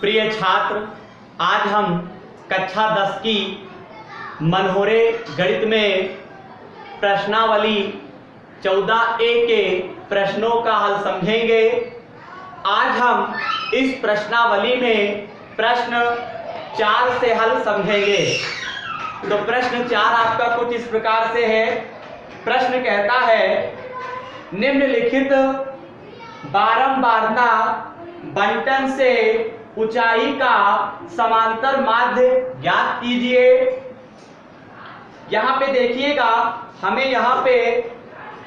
प्रिय छात्र, आज हम कक्षा 10 की मनहोरे गणित में प्रश्नावली 14A के प्रश्नों का हल समझेंगे। आज हम इस प्रश्नावली में प्रश्न 4 से हल समझेंगे। तो प्रश्न 4 आपका कुछ इस प्रकार से है। प्रश्न कहता है, निम्नलिखित बारंबारता बंटन से ऊंचाई का समांतर माध्य ज्ञात कीजिए। यहाँ पे देखिएगा, हमें यहाँ पे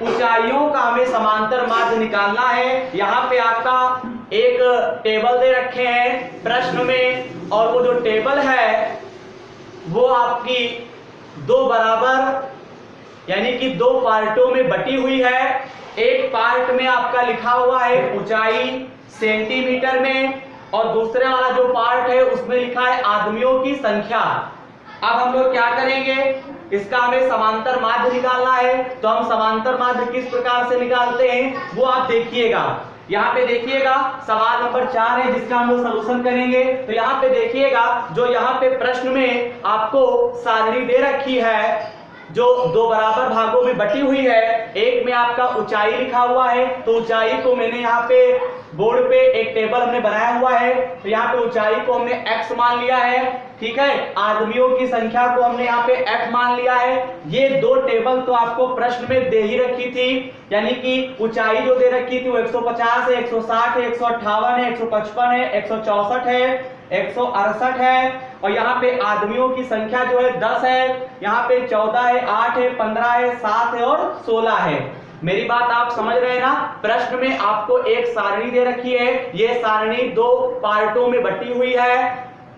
ऊंचाइयों का हमें समांतर माध्य निकालना है। यहाँ पे आपका एक टेबल दे रखे हैं प्रश्न में, और वो जो टेबल है वो आपकी दो बराबर यानी कि दो पार्टों में बटी हुई है। एक पार्ट में आपका लिखा हुआ है ऊंचाई सेंटीमीटर में, और दूसरे वाला जो पार्ट है उसमें लिखा है आदमियों की संख्या। अब हम लोग क्या करेंगे, इसका हमें समांतर माध्य निकालना है। तो हम समांतर माध्य किस प्रकार से निकालते हैं वो आप देखिएगा। यहाँ पे देखिएगा सवाल नंबर 4 है जिसका हम लोग सलूशन करेंगे। तो यहाँ पे देखिएगा, जो यहाँ पे प्रश्न में आपको सारणी दे रखी है जो दो बराबर भागों में बटी हुई है। एक में आपका ऊंचाई लिखा हुआ है, तो ऊंचाई को मैंने यहाँ पे बोर्ड पे एक टेबल हमने बनाया हुआ है। तो यहाँ पे ऊंचाई को हमने x मान लिया है, ठीक है। आदमियों की संख्या को हमने यहाँ पे f मान लिया है। ये दो टेबल तो आपको प्रश्न में दे ही रखी थी, यानी कि ऊंचाई जो दे रखी थी वो 150 है, 160 है, 158 है, 155 है, 164 है, 168 है, और यहाँ पे आदमियों की संख्या जो है 10 है। यहाँ पे 14 है, 8 है, 15 है, 7 है और 16 है। मेरी बात आप समझ रहे हैं ना। प्रश्न में आपको एक सारणी दे रखी है। ये सारणी दो पार्टों में बटी हुई है।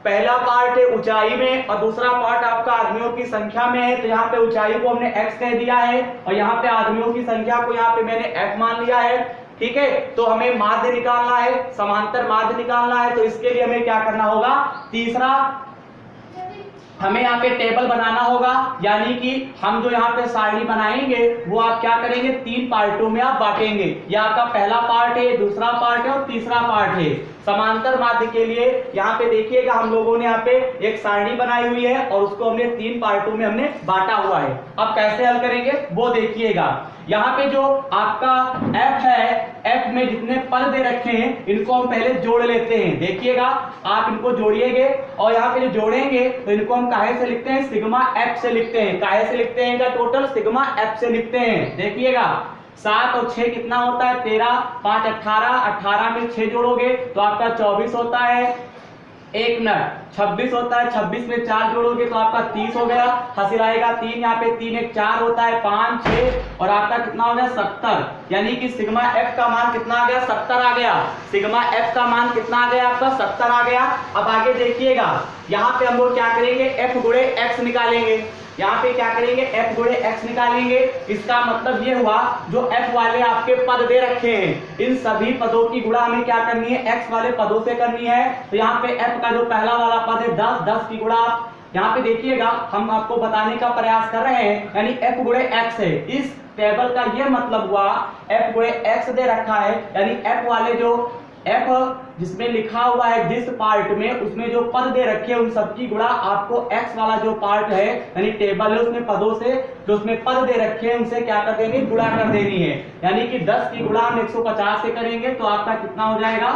पहला पार्ट है ऊंचाई में और दूसरा पार्ट आपका आदमियों की संख्या में है। तो यहाँ पे ऊंचाई को हमने x कह दिया है और यहाँ पे आदमियों की संख्या को यहाँ पे मैंने f मान लिया है, ठीक है। तो हमें माध्य निकालना है, समांतर माध्य निकालना है। तो इसके लिए हमें क्या करना होगा, तीसरा हमें यहाँ पे टेबल बनाना होगा, यानी कि हम जो यहाँ पे सारणी बनाएंगे वो आप क्या करेंगे, तीन पार्टों में आप बांटेंगे। ये आपका पहला पार्ट है, दूसरा पार्ट है और तीसरा पार्ट है। समांतर माध्य के लिए यहाँ पे देखिएगा, हम लोगों ने यहाँ पे एक सारणी बनाई हुई है और उसको हमने तीन पार्टों में हमने बांटा हुआ है। अब कैसे हल करेंगे वो देखिएगा। यहाँ पे जो आपका f है, f में जितने पद दे रखे हैं इनको हम पहले जोड़ लेते हैं। देखिएगा, आप इनको जोड़िएगे और यहाँ पे जो जोड़ेंगे तो इनको हम काहे से लिखते हैं, सिग्मा f से लिखते हैं। काहे से लिखते हैं का टोटल सिग्मा f से लिखते हैं। देखिएगा 7 और 6 कितना होता है, 13, 5 18, 18 में 6 जोड़ोगे तो आपका 24 होता है। 1 मिनट 26 होता है, 26 में 4 जोड़ोगे तो आपका 30 हो गया। हासिल आएगा 3, यहाँ पे 3 1 4 होता है, 5 6 और आपका कितना हो गया 70। यानी कि सिग्मा f का मान कितना आ गया, 70 आ गया। सिग्मा f का मान कितना आ गया आपका, 70 आ गया। अब आगे देखिएगा, यहाँ पे हम लोग क्या करेंगे, f गुणे x निकालेंगे। यहाँ पे क्या करेंगे, f गुणे x निकालेंगे। इसका मतलब ये हुआ, जो f वाले आपके पद दे रखे हैं इन सभी पदों की गुणा हमें क्या करनी है, x वाले पदों से करनी है। तो यहाँ पे f का जो पहला वाला पद है 10, 10 की गुणा यहाँ पे देखिएगा, हम आपको बताने का प्रयास कर रहे हैं, यानी f गुणे x है। इस टेबल का ये मतलब हुआ, f गुणे x दे रखा है, यानी f वाले जो f जिसमें लिखा हुआ है जिस पार्ट में, उसमें जो पद दे रखे हैं उन सबकी गुणा आपको x वाला जो पार्ट है यानी टेबल है उसमें पदों से जो उसमें पद दे रखे हैं उनसे क्या कर देंगे, गुणा कर देनी है। यानी कि 10 की गुणा हम 150 से करेंगे तो आपका कितना हो जाएगा,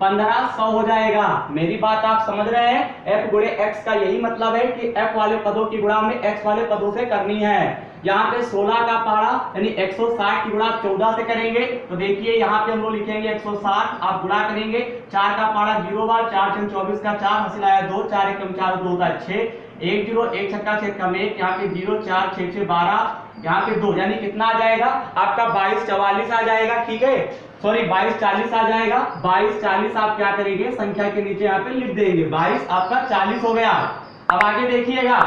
1500 हो जाएगा। मेरी बात आप समझ रहे हैं। f गुणे x का यही मतलब है कि f वाले पदों की गुणा हमें x वाले पदों से करनी है। यहाँ पे 16 का पहाड़ा यानी 160 की गुणा 14 से करेंगे। तो देखिए यहाँ पे हम लोग लिखेंगे 160, आप गुणा करेंगे 4 का पहाड़ा 0 बार, 4 6 24 का 4 हासिल आया 2, 4 1 4 2 होता है 6, 1 0 1 छक्का 6 कम 1, यहाँ पे 0 4 6 6 12, यहाँ पे 2, यानी कितना आ जाएगा आपका 22 44 आ जाएगा, ठीक है। सॉरी 22 40 आ जाएगा। 22 40 आप क्या करेंगे, संख्या के नीचे यहाँ पे लिख देंगे, 22 आपका 40 हो गया। अब आगे देखिएगा,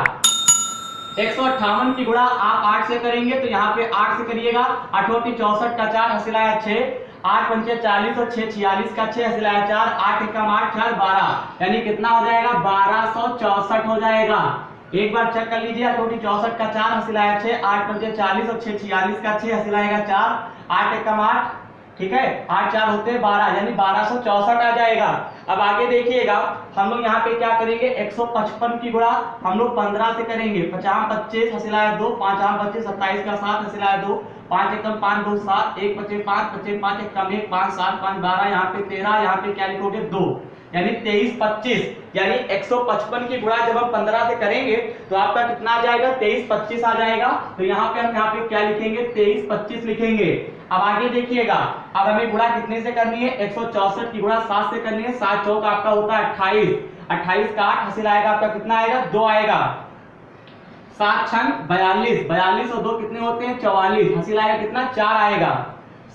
158 की गुणा आप 8 से करेंगे तो यहाँ पे 8 से करिएगा। 8 8 64 का 4 हासिल आया 6, 8 पंचे 40 और 6 46 का 6 हासिल आया 4, 8 एकम 8 4 12, यानी कितना हो जाएगा, 1264 हो जाएगा। एक बार चेक कर लीजिए, 8 8 64 का 4 हासिल आया 6, 8 पंचे 40 और 6 46 का 6 हासिल आएगा 4, 8 एकम 8 ठीक है, 8 4 होते हैं 12, यानी 1264 आ जाएगा। अब आगे देखिएगा, हम लोग यहाँ पे क्या करेंगे, 155 की गुणा हम लोग 15 से करेंगे। 50 25 हसिलाया 2, 5 आम 25, 27 का 7 हसिलाया 2, 5 एकम 5 2 7, 1 25 5 25 5 एक कम 1 5 7 5 12, यहाँ पे 13, यहाँ पे क्या लिखोगे 2, यानी 23 25, यानी 155 की गुणा जब हम 15 से करेंगे तो आपका कितना आ जाएगा, 23 25 आ जाएगा। तो यहाँ पे हम यहाँ पे क्या लिखेंगे, 23 25 लिखेंगे। अब आगे देखिएगा, अब हमें गुणा कितने से करनी है, 164 की गुणा 7 से करनी है। 7 चौक आपका होता है 28, 28 का 8 हासिल आएगा आपका कितना आएगा, 2 आएगा। 7 छंग 42, 42 और 2 कितने होते हैं, 44, हासिल आएगा कितना, 4 आएगा।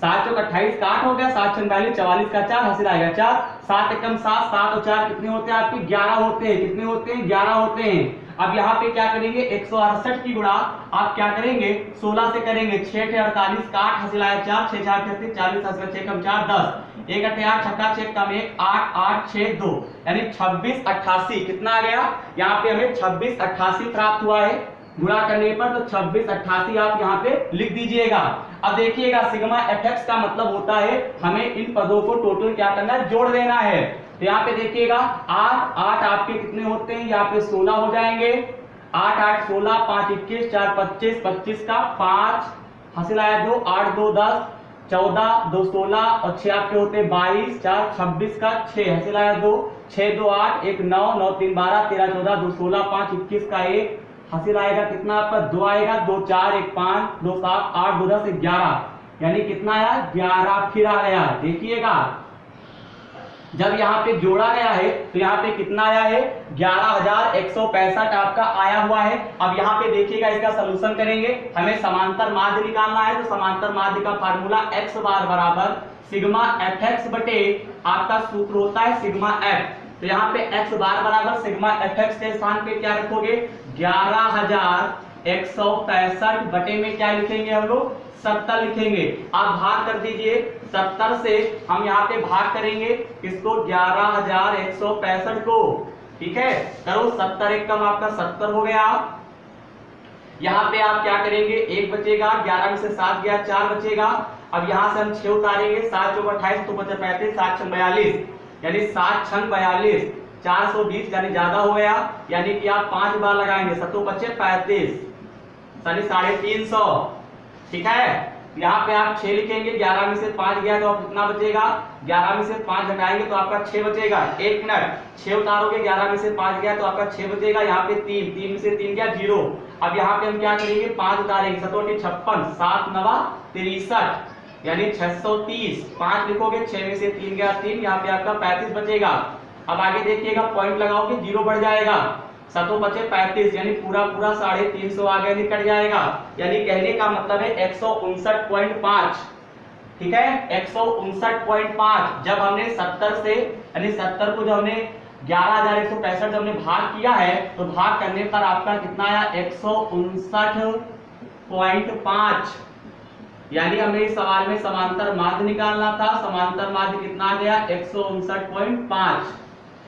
7 चौक 28 का 8 हो गया, 7 छंग 42, 44 का 4 हासिल आएगा 4। 7 एकम 7, 7 और 4 कितने होते हैं आपके, 11 होते हैं। कितने होते हैं, 11 होते हैं। अब यहाँ पे क्या करेंगे, 168 की गुणा आप क्या करेंगे, 16 से करेंगे। 6 48 का 8 हासिल आया 4, 6 4 36, 40 हासिल 6 कम 4 10, 1 8 8 छक्का 6 कम 1 8 8 6 2, यानी 26 88 कितना आ गया, यहाँ पे हमें 26 88 प्राप्त हुआ है गुणा करने पर। तो 26 88 आप यहाँ पे लिख दीजिएगा। अब देखिएगा, सिग्मा fx का मतलब होता है हमें इन पदों को टोटल क्या करना है, जोड़ देना है। तो यहाँ पे देखिएगा 8 8 आपके कितने होते हैं, यहाँ पे 16 हो जाएंगे। 8 8 16, 5 21, 4 25, 25 का 5 हासिल आया 2, 8 2 10, 14 2 16 और 6 आपके होते हैं 22, 4 26 का 6 हासिल आया 2, 6 2 8, 1 9 9 3 12, 13 14 2 16, 5 21 का 1 हासिल आएगा कितना आपका, 2 आएगा। 2 4 1 5 2 7 8 2 10 11, यानी कितना आया, 11 फिर आ गया। देखिएगा जब यहाँ पे जोड़ा गया है तो यहाँ पे कितना आया है, 11165 आपका आया हुआ है। अब यहाँ पे देखिएगा, इसका सलूशन करेंगे, हमें समांतर माध्य निकालना है। तो समांतर माध्य का फार्मूला x बार बराबर सिग्मा fx बटे आपका सूत्र होता है सिग्मा f। तो यहाँ पे x बार बराबर सिग्मा fx के स्थान पे क्या रखोगे, 11165 बटे में क्या लिखेंगे हम लोग, 70 लिखेंगे। आप भाग कर दीजिए, 70 से हम यहाँ पे भाग करेंगे इसको 11165 को, ठीक है। करो 70 एक कम आपका 70 हो गया। यहाँ पे आप क्या करेंगे, 1 बचेगा, 11 में से 7 गया 4 बचेगा। अब यहाँ से हम 6 उतारेंगे, 7 चौक 28 तो बचा 35, 7 छंग 42, यानी 7 छंग 42, 420 यानी ज्यादा हो गया, यानी कि आप 5 बार लगाएंगे, 7 बचे 35 यानी 350, ठीक है। यहाँ पे आप 6 लिखेंगे, 11 में से 5 गया तो आप कितना बचेगा, 11 में से 5 घटाएंगे तो आपका 6 बचेगा। 1 मिनट, 6 उतारोगे, 11 में से 5 गया तो आपका 6 बचेगा। यहाँ पे 3, 3 में से 3 गया 0। अब यहाँ पे हम क्या करेंगे, 5 उतारेंगे, 7 56, 7 9 63, यानी 630। 5 लिखोगे, 6 में से 3 गया 3, यहाँ पे आपका 35 बचेगा। अब आगे देखिएगा, पॉइंट लगाओगे 0 बढ़ जाएगा, 7 बचे 35, यानी पूरा 350 आगे निकट जाएगा। यानी कहने का मतलब है 159.5, ठीक है, 159.5। जब हमने 70 से, यानी 70 को जब हमने 11165 जब हमने भाग किया है तो भाग करने पर आपका कितना आया, 159.5। यानी हमें इस सवाल में समांतर माध्य निकालना था। समांतर माध्य कितना आ गया, 159.5।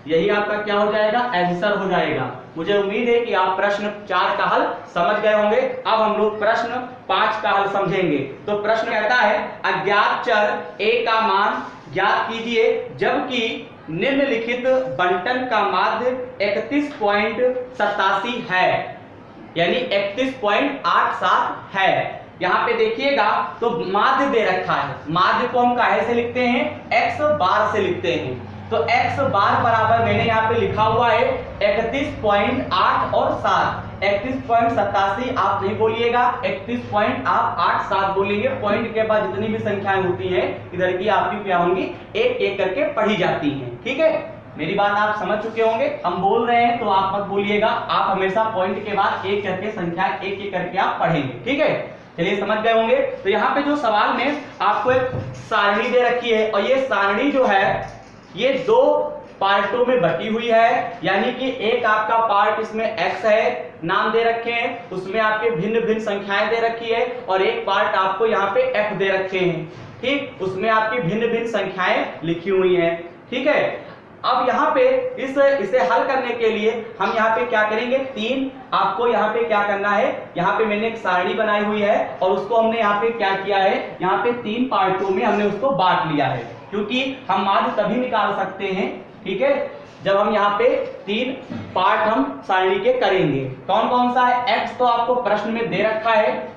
यही आपका क्या हो जाएगा, आंसर हो जाएगा। मुझे उम्मीद है कि आप प्रश्न 4 का हल समझ गए होंगे। अब हम लोग प्रश्न 5 का हल समझेंगे। तो प्रश्न कहता है, अज्ञात चर a का मान ज्ञात कीजिए जबकि निम्नलिखित बंटन का माध्य 31.87 है, यानी 31.87 है। यहाँ पे देखिएगा तो माध्य दे रखा है, माध्य को हम काहे से लिखते हैं, x बार से लिखते हैं। तो x बार बराबर मैंने यहाँ पे लिखा हुआ है 31.8 और 7, 31.87 आप नहीं बोलिएगा, 31.87 बोलेंगे। पॉइंट के बाद जितनी भी संख्याएं होती हैं इधर की आपकी क्या होंगी, एक एक करके पढ़ी जाती हैं, ठीक है। मेरी बात आप समझ चुके होंगे। हम बोल रहे हैं तो आप मत बोलिएगा, आप हमेशा पॉइंट के बाद एक करके संख्या एक एक करके आप पढ़ेंगे, ठीक है। चलिए समझ गए होंगे। तो यहाँ पे जो सवाल में आपको एक सारणी दे रखी है और ये सारणी जो है ये 2 पार्टों में बटी हुई है, यानी कि एक आपका पार्ट इसमें x है, नाम दे रखे हैं, उसमें आपके भिन्न भिन्न संख्याएं दे रखी है, और एक पार्ट आपको यहाँ पे f दे रखे हैं, ठीक, उसमें आपकी भिन्न भिन्न संख्याएं लिखी हुई हैं, ठीक है। अब यहाँ पे इसे हल करने के लिए हम यहाँ पे क्या करेंगे, तीन, आपको यहाँ पे क्या करना है, यहाँ पे मैंने एक सारणी बनाई हुई है और उसको हमने यहाँ पे क्या किया है, यहाँ पे तीन पार्टों में हमने उसको बांट लिया है, क्योंकि हम माध्य तभी निकाल सकते हैं, ठीक है, जब हम यहाँ पे तीन पार्ट हम सारणी के करेंगे। कौन कौन सा है, x तो आपको प्रश्न में दे रखा है,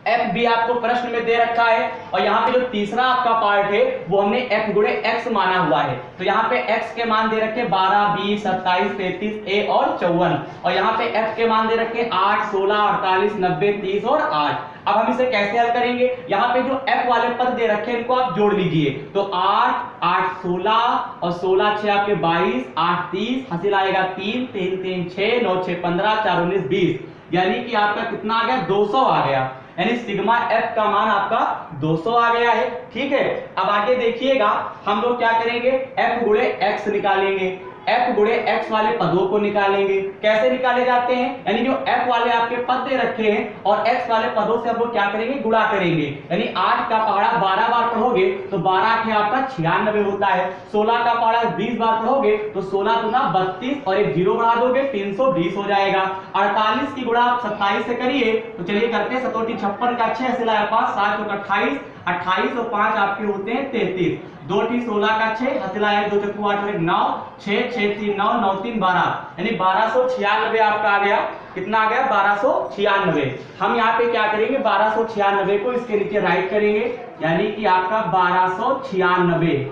f भी आपको प्रश्न में दे रखा है, और यहाँ पे जो तीसरा आपका पार्ट है वो हमने f गुणे x माना हुआ है। तो यहाँ पे x के मान दे रखे 12, 20, 27, 33, a और 54, और यहाँ पे f के मान दे रखे 8, 16, 48, 90, 30 और 8। अब हम इसे कैसे हल करेंगे, यहाँ पे जो f वाले पद दे रखे हैं इनको आप जोड़ लीजिए। तो 8, 8, 16 और 16 6 आपके 22, 8 30, हासिल आएगा 3, 3 3 6, 9 6 15, 4 19 20, यानी कि आपका कितना आ गया, 200 आ गया, यानी सिग्मा f का मान आपका 200 आ गया है। ठीक है, अब आगे देखिएगा, हम लोग क्या करेंगे, f गुणे x निकालेंगे, f गुणे x वाले पदों को निकालेंगे। कैसे निकाले जाते हैं, यानी जो f वाले आपके पद दे रखे हैं और x वाले पदों से हम लोग क्या करेंगे, गुणा करेंगे, यानी 8 का पहाड़ा 12 बार पढ़ोगे तो 12 के आपका 96 होता है, 16 का पहाड़ा 20 बार पढ़ोगे तो 16 दूना 32 और एक जीरो बढ़ा दोगे 320 हो जाएगा। 48 की गुणा आप 27 से करिए, तो चलिए करते हैं, 7 56 का 6 से लाया 5, 7 चौका 28, 28 और 5 आपके होते हैं 33, 2 16 का 6, हासिल आया 2 चक्कू 8 और 9, 6 6 3 9, 9 3 12, यानी 1296 आपका आ गया। कितना आ गया, 1296। हम यहाँ पे क्या करेंगे, 1296 को इसके नीचे राइट करेंगे, यानी कि आपका 1296।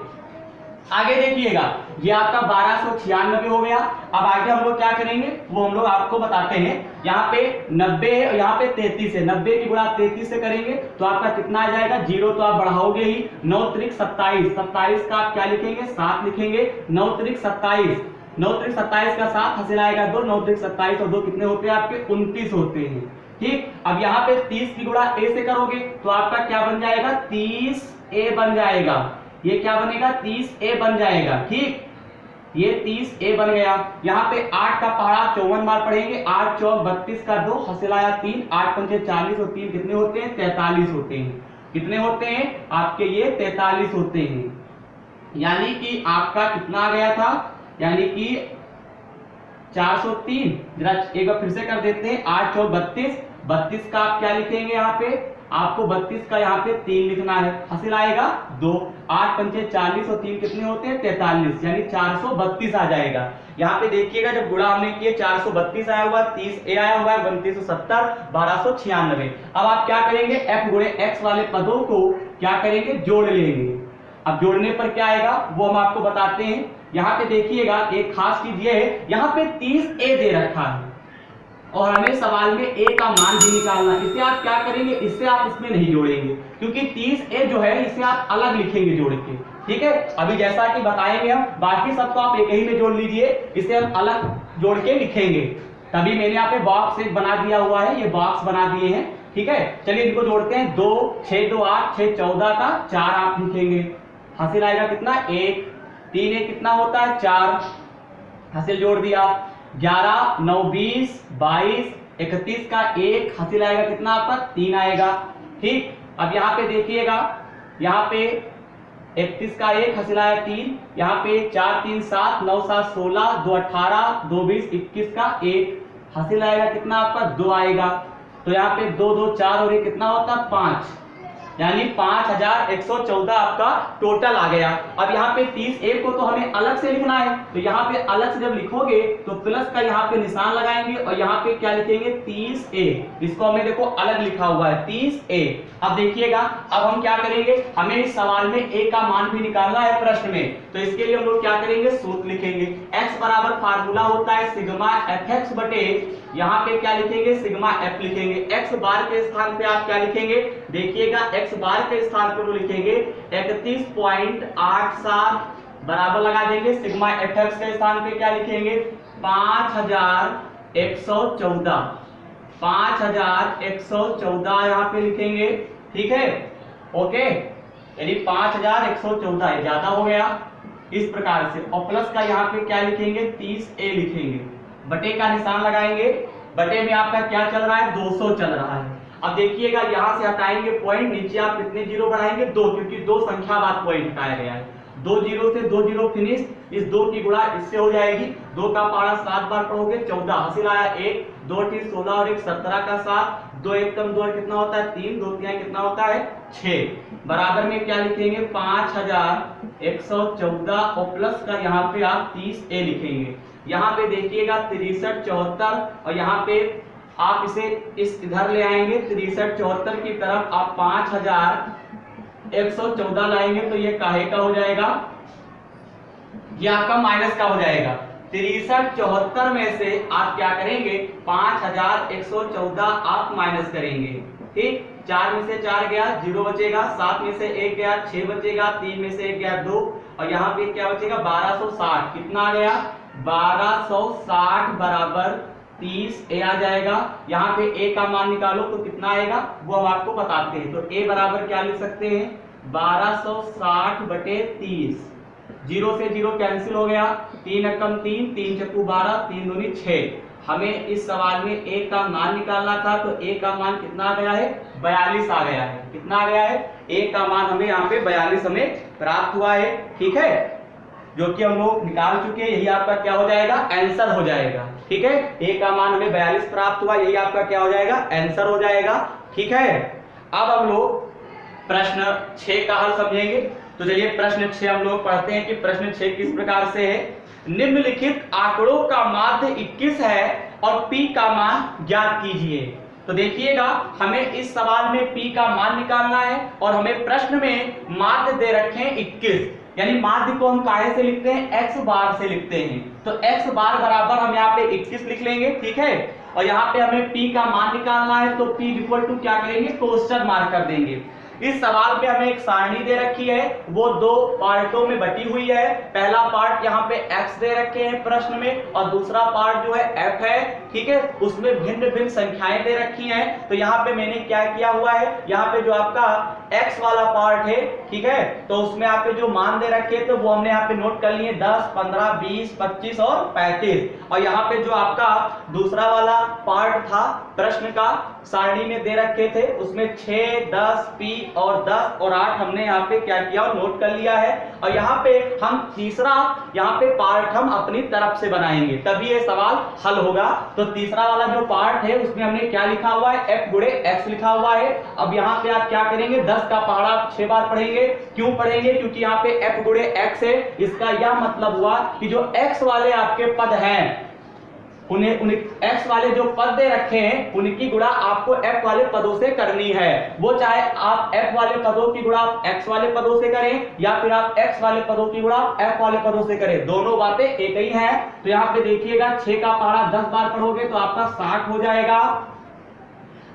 आगे देखिएगा, ये आपका 1296 हो गया। अब आगे हम लोग क्या करेंगे वो हम लोग आपको बताते हैं। यहाँ पे 90 है, यहाँ पे 33 है, 90 की गुणा 33 से करेंगे तो आपका कितना आ जाएगा, जीरो तो आप बढ़ाओगे ही, 9 त्रिक 27, 27 का आप क्या लिखेंगे, 7 लिखेंगे, 9 त्रिक 27, 9 त्रिक 27 का 7, हासिल आएगा 2, 9 त्रिक 27 और 2 कितने होते हैं आपके, 29 होते हैं। ठीक, अब यहाँ पे 30 की गुणा a से करोगे तो आपका क्या बन जाएगा, 30a बन जाएगा, ये क्या बनेगा, 30a बन जाएगा। ठीक, ये 30a बन गया। यहाँ पे 8 का पहाड़ा 54 बार पढ़ेंगे, 8 चौक 32 का 2, हासिल आया 3, 8 पंचे 40 और 3 कितने होते हैं, 43 होते हैं। कितने होते हैं आपके, ये 43 होते हैं, यानी कि आपका कितना आ गया था, यानी कि 403। जरा एक बार फिर से कर देते हैं, 8 चौक 32, 32 का आप क्या लिखेंगे, यहाँ पे आपको 32 का यहाँ पे 3 लिखना है, हासिल आएगा 2, 8 पंचे 40 और 3 कितने होते हैं, 43, यानी 432 आ जाएगा। यहाँ पे देखिएगा, जब गुणा हमने किए 432 आया हुआ, 30a आया हुआ है, 2970, 1296। अब आप क्या करेंगे, f गुणे x वाले पदों को क्या करेंगे, जोड़ लेंगे। अब जोड़ने पर क्या आएगा वो हम आपको बताते हैं। यहाँ पे देखिएगा, एक खास चीज ये है, यहाँ पे 30a दे रखा है और हमें सवाल में a का मान भी निकालना है। इसे आप क्या करेंगे, इससे आप इसमें नहीं जोड़ेंगे, क्योंकि 30a जो है इसे आप अलग लिखेंगे जोड़ के। ठीक है, अभी जैसा कि बताएंगे हम, बाकी सब तो आप एक ही में जोड़ लीजिए, इसे हम अलग जोड़ के लिखेंगे। तभी मैंने यहाँ पे बॉक्स एक बना दिया हुआ है, ये बॉक्स बना दिए हैं। ठीक है, चलिए इनको जोड़ते हैं। 2 6 2 8 6 14 का 4 आप लिखेंगे, हासिल आएगा कितना, 1, 3 1 कितना होता है, 4, हासिल जोड़ दिया। 11 9 20 22 31 का 1, हासिल आएगा कितना आपका, 3 आएगा। ठीक, अब यहाँ पे देखिएगा, यहाँ पे 31 का 1, हासिल आया 3, यहाँ पे 4 3 7 9 7 16 2 18 2 20 21 का 1, हासिल आएगा कितना आपका, 2 आएगा। तो यहाँ पे 2 2 4 और ये कितना होता है, 5, यानी 5114 आपका टोटल आ गया। अब यहाँ पे 30a को तो हमें अलग से लिखना है, तो यहाँ पे अलग से जब लिखोगे तो प्लस का यहाँ पे निशान लगाएंगे और यहाँ पे क्या लिखेंगे, 30a, इसको हमें देखो अलग लिखा हुआ है 30a। अब देखिएगा, अब हम क्या करेंगे, हमें इस सवाल में a का मान भी निकालना है प्रश्न में, तो इसके लिए हम लोग क्या करेंगे, सूत्र लिखेंगे। x बराबर फार्मूला होता है सिग्मा fx बटे, यहाँ पे क्या लिखेंगे, सिग्मा f लिखेंगे। x बार के स्थान पे आप क्या लिखेंगे, देखिएगा x बार के स्थान पे तो लिखेंगे 31.87 बराबर लगा देंगे, सिग्मा fx के स्थान पे क्या लिखेंगे, 5114, 5114 यहाँ पे लिखेंगे। ठीक है, ओके, यानी 5114 ज्यादा हो गया इस प्रकार से, और प्लस का यहाँ पे क्या लिखेंगे, 30a लिखेंगे, बटे का निशान लगाएंगे। बटे में आपका क्या चल रहा है, 200 चल रहा है। अब देखिएगा, यहां से हटाएंगे पॉइंट, नीचे आप कितने जीरो बढ़ाएंगे, 2, क्योंकि 2 संख्या बाद पॉइंट हटाया गया है। 2 जीरो से 2 जीरो फिनिश, इस 2 की गुणा इससे हो जाएगी, 2 का पहाड़ा 7 बार पढ़ोगे 14, हासिल आया 1, 2 टी 16 और 1 17 का 7, 2 1 कम 2 कितना होता है 3, 2 3 कितना होता है 6। बराबर में क्या लिखेंगे 5114 और प्लस का यहाँ पे आप 30A लिखेंगे। यहाँ पे देखिएगा 63 74 और यहाँ पे आप इसे इस इधर ले आएंगे 63 74 की तरफ आप 5114 लाएंगे तो ये काहे का हो जाएगा, ये आपका माइनस का हो जाएगा। 63 74 में से आप क्या करेंगे 5114 आप माइनस करेंगे, ठीक। 4 में से 4 गया 0 बचेगा, 7 में से 1 गया 6 बचेगा, 3 में से 1 गया 2 और यहाँ पे क्या बचेगा 1260, कितना आ गया 1260 बराबर 30A आ जाएगा। यहाँ पे A का मान निकालो तो कितना आएगा वो हम आपको बताते हैं। तो A बराबर क्या लिख सकते हैं 1260 बटे 30, 0 से 0 कैंसिल हो गया, 3 एकम 3, 3 चक्कू 12, 3 दूनी 6। हमें इस सवाल में A का मान निकालना था तो A का मान कितना आ गया है 42 आ गया है। कितना आ गया है A का मान हमें यहाँ पे 42 हमें प्राप्त हुआ है, ठीक है, जो कि हम लोग निकाल चुके हैं। यही आपका क्या हो जाएगा आंसर हो जाएगा, ठीक है। A का मान हमें 42 प्राप्त हुआ, यही आपका क्या हो जाएगा आंसर हो जाएगा, ठीक है। अब हम लोग प्रश्न 6 का हल समझेंगे। तो चलिए प्रश्न 6 हम लोग पढ़ते हैं कि प्रश्न 6 किस प्रकार से है। निम्नलिखित आंकड़ों का माध्य 21 है और P का मान ज्ञात कीजिए। तो देखिएगा हमें इस सवाल में P का मान निकालना है और हमें प्रश्न में माध्य दे रखे हैं 21, यानी माध्य को हम काहे से लिखते हैं x बार से लिखते हैं। तो x बार बराबर हम यहाँ पे 21 लिख लेंगे, ठीक है। और यहाँ पे हमें P का मान निकालना है तो P इक्वल टू क्या करेंगे क्वेश्चन मार्क कर देंगे। इस सवाल पे हमें एक सारणी दे रखी है, वो 2 पार्टों में बटी हुई है। पहला पार्ट यहाँ पे x दे रखे हैं प्रश्न में और दूसरा पार्ट जो है f है, ठीक है। उसमें भिन्न भिन्न संख्याएं दे रखी हैं। तो यहाँ पे मैंने क्या किया हुआ है, यहाँ पे जो आपका x वाला पार्ट है, ठीक है, तो उसमें आपके जो मान दे रखे थे वो हमने यहाँ पे नोट कर लिए 10 15 20 25 और 35। और यहाँ पे जो आपका दूसरा वाला पार्ट था प्रश्न का सारणी में दे रखे थे उसमें 6 10 P और 10 और 8 हमने यहाँ पे क्या किया और नोट कर लिया है। और यहाँ पे हम तीसरा यहाँ पे पार्ट हम अपनी तरफ से बनाएंगे तभी ये सवाल हल होगा। तो तीसरा वाला जो पार्ट है उसमें हमने क्या लिखा हुआ है f गुणे x लिखा हुआ है। अब यहाँ पे आप क्या करेंगे 10 का पहाड़ा 6 बार पढ़ेंगे। क्यों पढ़ेंगे, क्योंकि यहाँ पे f गुणे x है। इसका यह मतलब हुआ कि जो x वाले आपके पद हैं उन्हें x वाले जो पद दे रखे हैं उनकी गुणा आपको f वाले पदों से करनी है। वो चाहे आप f वाले पदों की गुणा x वाले पदों से करें या फिर आप x वाले पदों की गुणा f वाले पदों से करें, दोनों बातें एक ही हैं। तो यहाँ पे देखिएगा 6 का पहाड़ा 10 बार पढ़ोगे तो आपका 60 हो जाएगा,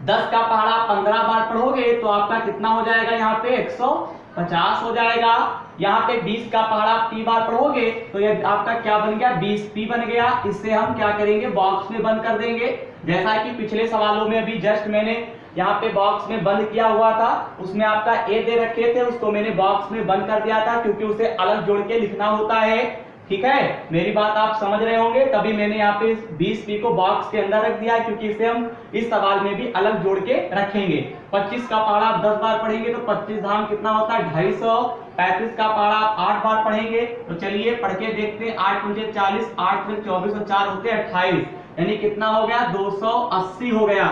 10 का पहाड़ा 15 बार पढ़ोगे तो आपका कितना हो जाएगा यहाँ पे 150 हो जाएगा। यहाँ पे 20 का पहाड़ा P बार पढ़ोगे तो ये आपका क्या बन गया 20P बन गया। इससे हम क्या करेंगे बॉक्स में बंद कर देंगे, जैसा कि पिछले सवालों में अभी जस्ट मैंने यहाँ पे बॉक्स में बंद किया हुआ था। उसमें आपका A दे रखे थे उसको मैंने बॉक्स में बंद कर दिया था क्योंकि उसे अलग जोड़ के लिखना होता है, ठीक है। मेरी बात आप समझ रहे होंगे, तभी मैंने यहाँ पे 20P को बॉक्स के अंदर रख दिया है क्योंकि इसे हम इस सवाल में भी अलग जोड़ के रखेंगे। 25 का पहाड़ा आप 10 बार पढ़ेंगे तो 25 धाम कितना होता है 250। 35 का पहाड़ा आप 8 बार पढ़ेंगे तो चलिए पढ़ के देखते हैं। 8 पंजे 40, 8 में 24 और 4 होते हैं 28, यानी कितना हो गया 280 हो गया।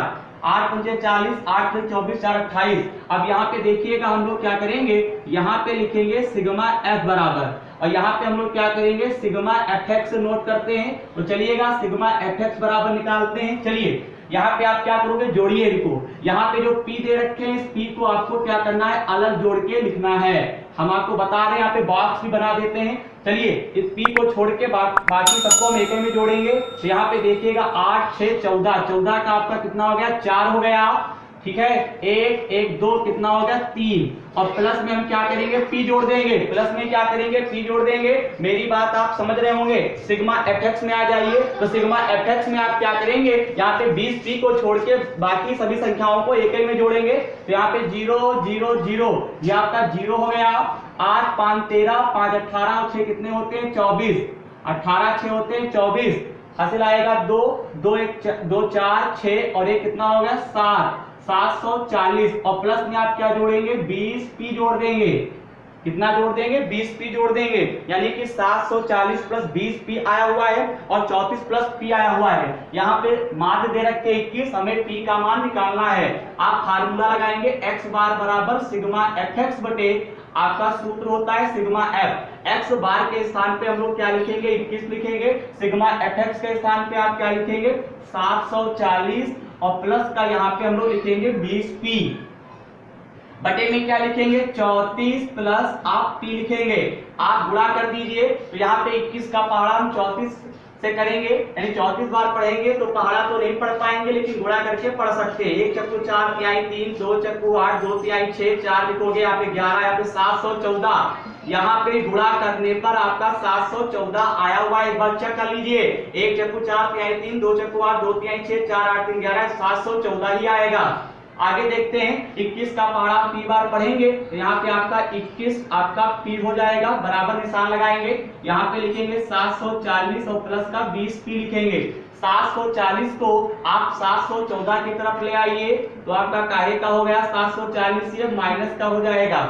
8 पंजे 40, 8 में 24 4 28। अब यहाँ पे देखिएगा हम लोग क्या करेंगे, यहाँ पे लिखेंगे सिग्मा f बराबर, और यहाँ पे हम लोग क्या करेंगे सिग्मा fx नोट करते हैं। तो चलिएगा सिग्मा fx बराबर निकालते हैं। चलिए यहाँ पे आप क्या करोगे जोड़िए इनको, यहाँ पे जो P दे रखे हैं इस P को आपको क्या करना है अलग जोड़ के लिखना है। हम आपको बता रहे हैं यहाँ पे बॉक्स भी बना देते हैं। चलिए इस P को छोड़ के बाकी सबको हम एक में जोड़ेंगे। तो यहाँ पे देखिएगा 8 6 14, 14 का आपका कितना हो गया 4 हो गया, ठीक है। 1 1 2 कितना हो गया 3, और प्लस में हम क्या करेंगे P जोड़ देंगे, प्लस में क्या करेंगे P जोड़ देंगे। मेरी बात आप समझ रहे होंगे। सिग्मा fx में आ जाइए, तो सिग्मा fx में आप क्या करेंगे यहाँ पे 20P को छोड़ के बाकी सभी संख्याओं को एक में जोड़ेंगे। तो यहाँ पे 0 0 0 ये आपका 0 हो गया। 8 5 13, 5 18 और 6 कितने होते हैं 24, 18 6 होते हैं 24, हासिल आएगा 2 2 1 2 4 6 और 1 कितना हो गया 7, 740, और प्लस में आप क्या जोड़ेंगे 20P जोड़ देंगे। कितना जोड़ देंगे, 20p जोड़ देंगे, यानी कि 740 प्लस 20p आया हुआ है और 34 प्लस p आया हुआ है। यहाँ पे माध्य दे रखे 21, हमें p का मान निकालना है। आप फार्मूला लगाएंगे x बार बराबर सिग्मा fx बटे आपका सूत्र होता है सिग्मा f। x बार के स्थान पे हम लोग क्या लिखेंगे, 21 लिखेंगे। सिग्मा fx के स्थान पे आप क्या लिखेंगे, 740 और प्लस का यहाँ पे हम लोग लिखेंगे 20p बटे में क्या लिखेंगे, 34 प्लस आप p लिखेंगे। आप गुणा कर दीजिए तो यहाँ पे 21 का पहाड़ा हम 34 से करेंगे, यानी 34 बार पढ़ेंगे तो पहाड़ा तो नहीं पढ़ पाएंगे, लेकिन गुणा करके पढ़ सकते हैं। 1 चक्कू 4 तिहाई 3, 2 चक्कू 8, 2 तिहाई 6, 4 लिखोगे यहाँ पे 11, यहाँ पे 714। यहाँ पे गुणा करने पर आपका 714 आया हुआ है, एक बार चेक कर लीजिए। 1 चक्कू 4 तिहाई 3, 2 चक्कू 8, 2 तिहाई 6, 4 8 3 11, 714 ही आएगा। आगे देखते हैं 21 का पहाड़ा p बार पढ़ेंगे तो यहाँ पे आपका 21 आपका p हो जाएगा, बराबर निशान लगाएंगे। यहाँ पे लिखेंगे 740 और प्लस का 20p लिखेंगे। 740 को आप 714 की तरफ ले आइए तो आपका काहे का हो गया, 740 ये माइनस का हो जाएगा।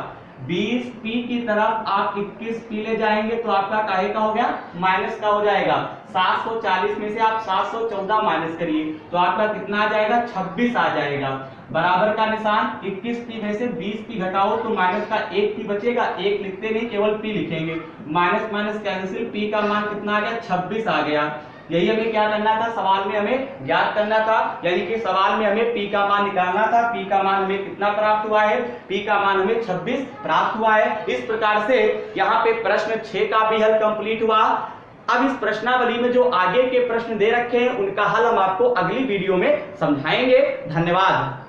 20p की तरफ आप 21p ले जाएंगे तो आपका काहे का हो गया, माइनस का हो जाएगा। 740 में से आप 714 माइनस करिए तो आपका कितना आ जाएगा, 26 आ जाएगा। बराबर का निशान, 21p में से 20p घटाओ तो माइनस का 1p बचेगा, 1 लिखते नहीं केवल p लिखेंगे। माइनस माइनस कैंसिल, p का मान कितना आ गया, 26 आ गया। यही हमें क्या करना था, सवाल में हमें ज्ञात करना था, यानी कि सवाल में हमें p का मान निकालना था। p का मान हमें कितना प्राप्त हुआ है, p का मान हमें 26 प्राप्त हुआ है। इस प्रकार से यहाँ पे प्रश्न 6 का भी हल कंप्लीट हुआ। अब इस प्रश्नावली में जो आगे के प्रश्न दे रखे हैं उनका हल हम आपको अगली वीडियो में समझाएंगे। धन्यवाद।